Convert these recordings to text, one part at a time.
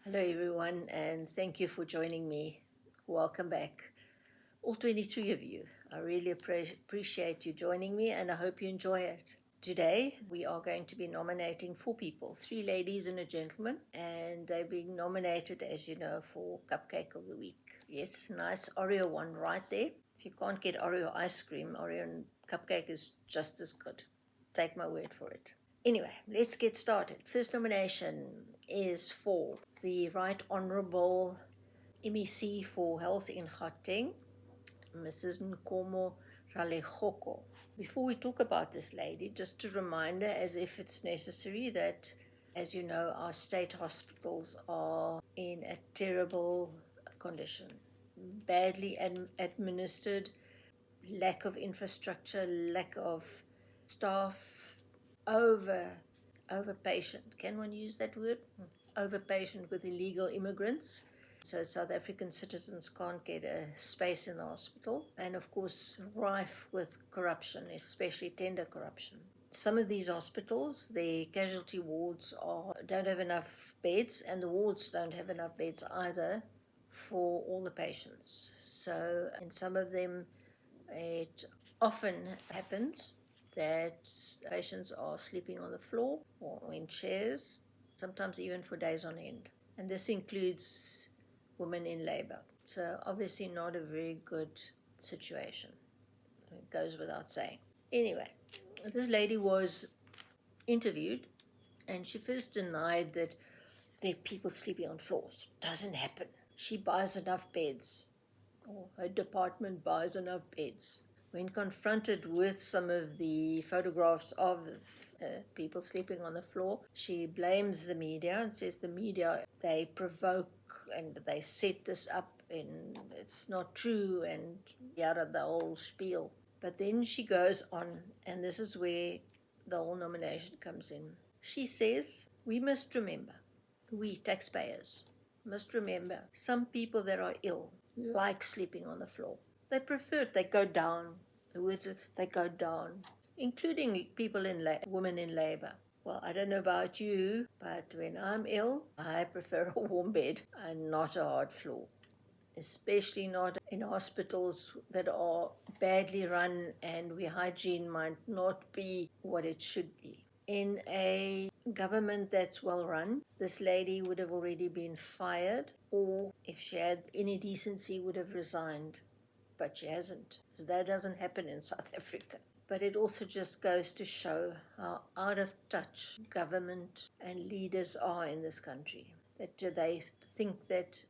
Hello, everyone, and thank you for joining me. Welcome back, all 23 of you. I really appreciate you joining me, and I hope you enjoy it. Today, we are going to be nominating four people, three ladies and a gentleman, and they're being nominated, as you know, for Cupcake of the Week. Yes, nice Oreo one right there. If you can't get Oreo ice cream, Oreo cupcake is just as good. Take my word for it. Anyway, let's get started. First nomination is for the Right Honourable MEC for Health in Gauteng, Mrs. Nkomo Ralechoko. Before we talk about this lady, just a reminder, as if it's necessary, that, as you know, our state hospitals are in a terrible condition, badly administered, lack of infrastructure, lack of staff, over patient. Can one use that word? Over patient with illegal immigrants. So South African citizens can't get a space in the hospital. And of course, rife with corruption, especially tender corruption. Some of these hospitals, the casualty wards don't have enough beds, and the wards don't have enough beds either for all the patients. So in some of them, it often happens that patients are sleeping on the floor or in chairs, sometimes even for days on end. And this includes women in labor. So, obviously, not a very good situation. It goes without saying. Anyway, this lady was interviewed and she first denied that there are people sleeping on floors. Doesn't happen. She buys enough beds, or her department buys enough beds. When confronted with some of the photographs of people sleeping on the floor, she blames the media and says the media, they provoke and they set this up and it's not true and yada, the whole spiel. But then she goes on, and this is where the whole nomination comes in. She says, we must remember, we taxpayers must remember, some people that are ill like sleeping on the floor. They prefer it, they go down. The words are, they go down, including people women in labor. Well, I don't know about you, but when I'm ill, I prefer a warm bed and not a hard floor, especially not in hospitals that are badly run and where hygiene might not be what it should be. In a government that's well run, this lady would have already been fired, or if she had any decency, would have resigned. But she hasn't. That doesn't happen in South Africa. But it also just goes to show how out of touch government and leaders are in this country. That they think that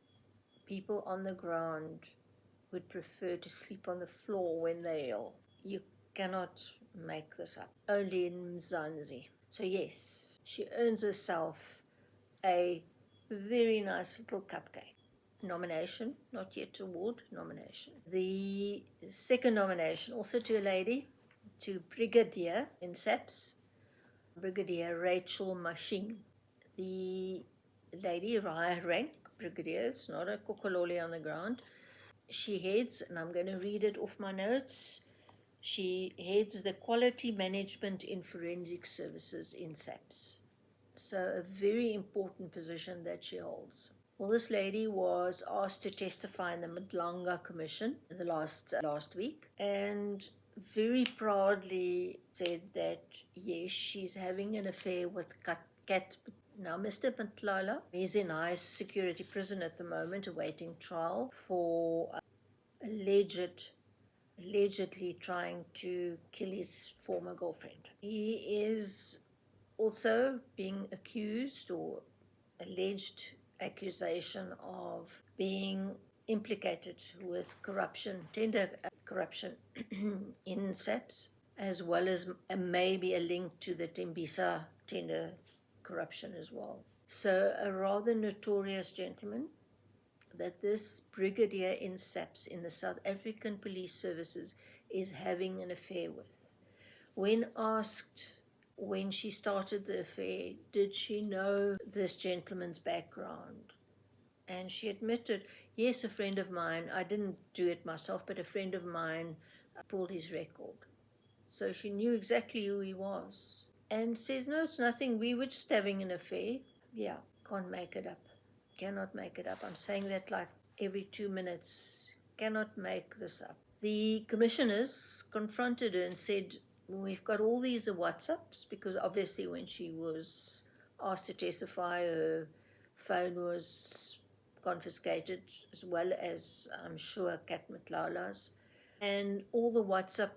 people on the ground would prefer to sleep on the floor when they're ill. You cannot make this up. Only in Mzansi. So yes, she earns herself a very nice little cupcake. Nomination, not yet award, nomination. The second nomination, also to a lady, to Brigadier in SAPS, Brigadier Rachel Mashing. The lady, high rank brigadier, it's not a kokololi on the ground. She heads, and I'm going to read it off my notes, she heads the Quality Management in Forensic Services in SAPS. So a very important position that she holds. Well, this lady was asked to testify in the Madlanga Commission last week, and very proudly said that yes, she's having an affair with Kat. Now, Mr. Matlala is in high security prison at the moment, awaiting trial for allegedly trying to kill his former girlfriend. He is also being accused or alleged accusation of being implicated with corruption, tender corruption in SAPS, as well as maybe a link to the Tembisa tender corruption as well. So a rather notorious gentleman that this brigadier in SAPS, in the South African Police Services, is having an affair with. When asked when she started the affair, did she know this gentleman's background? And she admitted, yes, a friend of mine, I didn't do it myself, but a friend of mine pulled his record. So she knew exactly who he was. And says, no, it's nothing, we were just having an affair. Yeah, can't make it up. Cannot make it up. I'm saying that like every 2 minutes. Cannot make this up. The commissioners confronted her and said, we've got all these WhatsApps, because obviously when she was asked to testify, her phone was confiscated, as well as, I'm sure, Kat Matlala's. And all the WhatsApp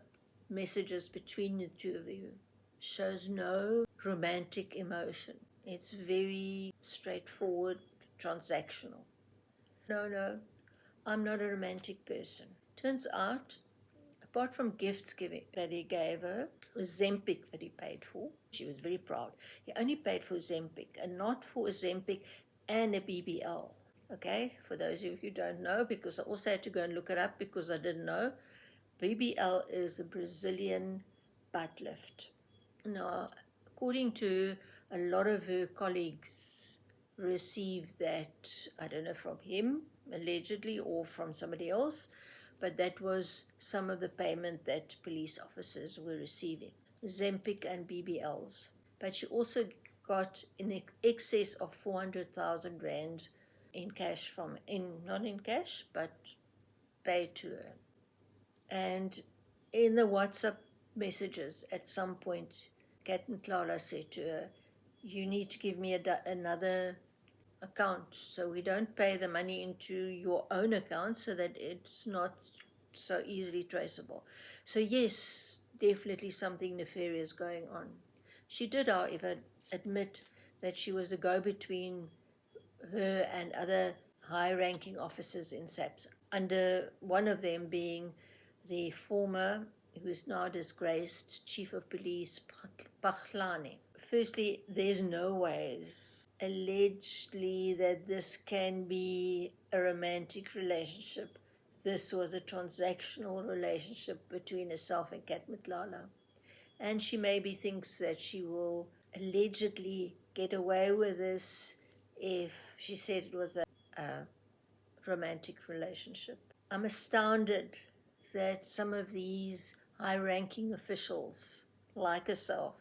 messages between the two of you shows no romantic emotion. It's very straightforward, transactional. No, I'm not a romantic person. Turns out, apart from gifts that he gave her, it was Zempic that he paid for. She was very proud. He only paid for Zempic and not for Zempic and a BBL. Okay, for those of you who don't know, because I also had to go and look it up because I didn't know, BBL is a Brazilian butt lift. Now, according to a lot of her colleagues, received that, I don't know, from him, allegedly, or from somebody else, but that was some of the payment that police officers were receiving, Zempic and BBLs. But she also got in excess of 400,000 rand in cash not in cash, but paid to her. And in the WhatsApp messages, at some point, Kat Mtlala said to her, you need to give me another account so we don't pay the money into your own account so that it's not so easily traceable. So yes, definitely something nefarious going on. She did, however, admit that she was the go-between her and other high-ranking officers in SAPS, under one of them being the former, who is now disgraced, Chief of Police Phahlane. Firstly, there's no ways, allegedly, that this can be a romantic relationship. This was a transactional relationship between herself and Kat Matlala. And she maybe thinks that she will allegedly get away with this if she said it was a romantic relationship. I'm astounded that some of these high-ranking officials, like herself,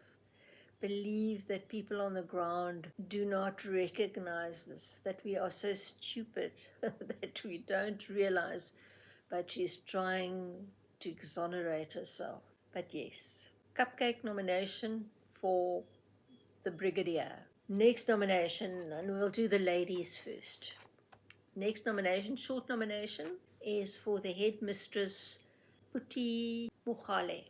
believe that people on the ground do not recognize this, that we are so stupid that we don't realize, but she's trying to exonerate herself. But yes, cupcake nomination for the Brigadier. Next nomination, and we'll do the ladies first. Next nomination, short nomination, is for the headmistress Puti Mukhale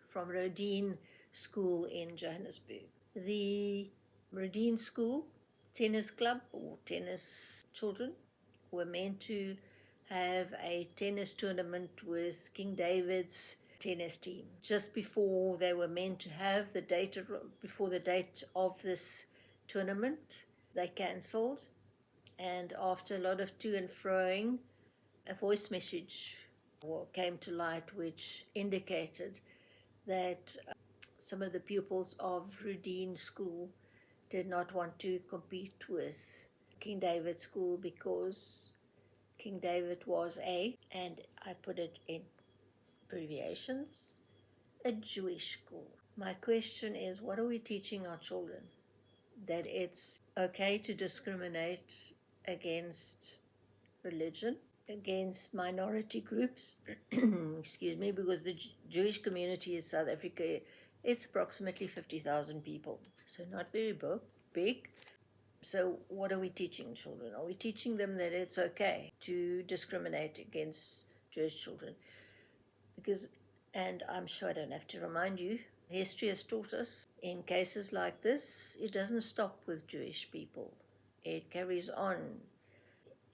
from Rodin School in Johannesburg. The Rodin School tennis club, or tennis children, were meant to have a tennis tournament with King David's tennis team. Just before they were meant to have before the date of this tournament, they cancelled. And after a lot of to and froing, a voice message came to light which indicated that some of the pupils of Rodin School did not want to compete with King David School because King David was and I put it in abbreviations, a Jewish school. My question is, what are we teaching our children? That it's okay to discriminate against religion, against minority groups, excuse me, because the Jewish community in South Africa, it's approximately 50,000 people, so not very big. So what are we teaching children? Are we teaching them that it's okay to discriminate against Jewish children? Because, and I'm sure I don't have to remind you, history has taught us in cases like this, it doesn't stop with Jewish people. It carries on.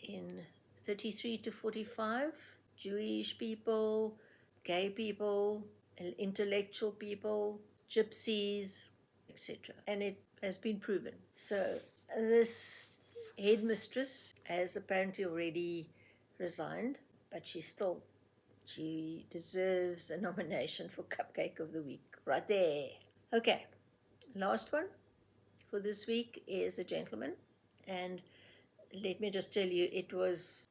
In 33 to 45, Jewish people, gay people, intellectual people, gypsies, etc. And it has been proven. So this headmistress has apparently already resigned, but she deserves a nomination for Cupcake of the Week. Right there. Okay, last one for this week is a gentleman. And let me just tell you, it was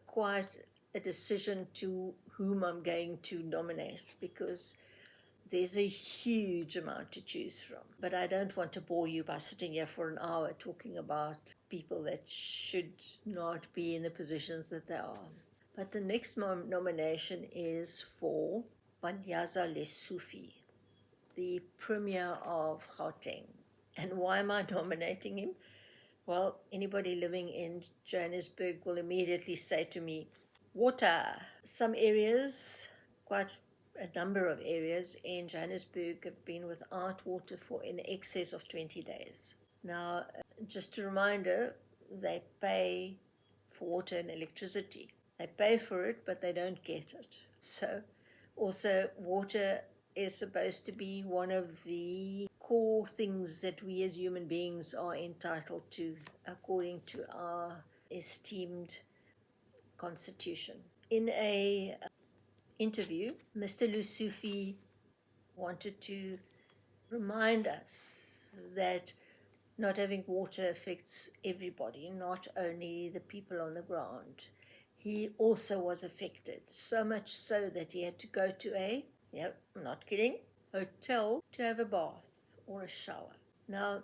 quite a decision to whom I'm going to nominate, because There's a huge amount to choose from, but I don't want to bore you by sitting here for an hour talking about people that should not be in the positions that they are. But the next nomination is for Panyaza Lesufi, the Premier of Gauteng. And why am I nominating him? Well, anybody living in Johannesburg will immediately say to me, water. Some areas, quite a number of areas in Johannesburg, have been without water for in excess of 20 days. Now, just a reminder, they pay for water and electricity. They pay for it, but they don't get it. So, also, water is supposed to be one of the core things that we as human beings are entitled to according to our esteemed constitution. In a interview, Mr. Lesufi wanted to remind us that not having water affects everybody, not only the people on the ground. He also was affected, so much so that he had to go to I'm not kidding, hotel to have a bath or a shower. Now,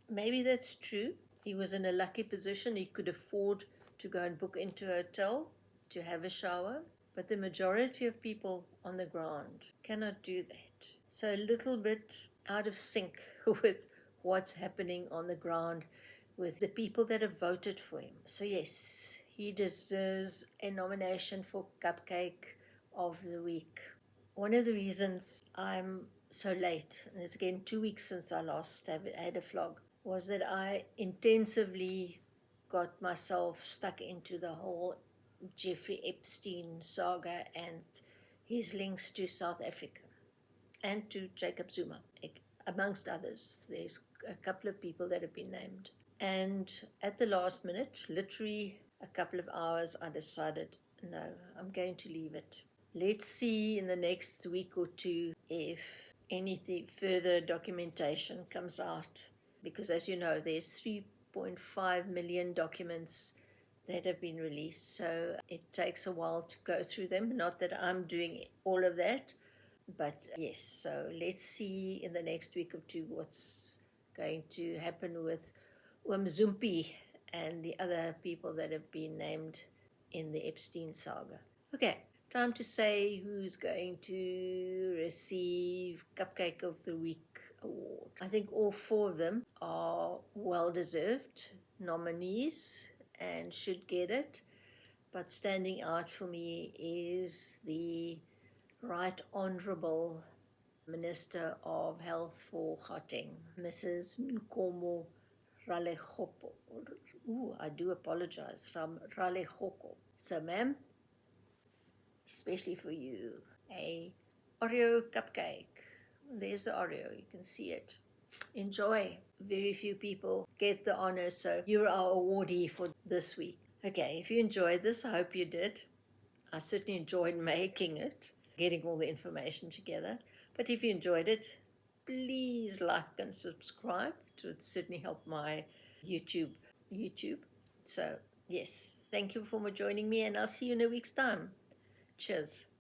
maybe that's true. He was in a lucky position. He could afford to go and book into a hotel to have a shower. But the majority of people on the ground cannot do that. So a little bit out of sync with what's happening on the ground with the people that have voted for him. So yes, he deserves a nomination for Cupcake of the Week. One of the reasons I'm so late, and it's again 2 weeks since I last had a vlog, was that I intensively got myself stuck into the whole Jeffrey Epstein saga and his links to South Africa and to Jacob Zuma, amongst others. There's a couple of people that have been named. And at the last minute, literally a couple of hours, I decided, no, I'm going to leave it. Let's see in the next week or two if anything further documentation comes out. Because as you know, there's 3.5 million documents that have been released. So it takes a while to go through them. Not that I'm doing all of that, but yes. So let's see in the next week or two what's going to happen with Zumpi and the other people that have been named in the Epstein saga. Okay, time to say who's going to receive Cupcake of the Week award. I think all four of them are well-deserved nominees and should get it, but standing out for me is the Right Honourable Minister of Health for Gauteng, Mrs. Nkomo Ralegopo. I do apologize, Ralegopo. So, ma'am, especially for you, a Oreo cupcake. There's the Oreo, you can see it. Enjoy. Very few people get the honor, so you're our awardee for this week. Okay, if you enjoyed this, I hope you did. I certainly enjoyed making it, getting all the information together. But if you enjoyed it, please like and subscribe. It would certainly help my YouTube. So, yes, thank you for joining me, and I'll see you in a week's time. Cheers.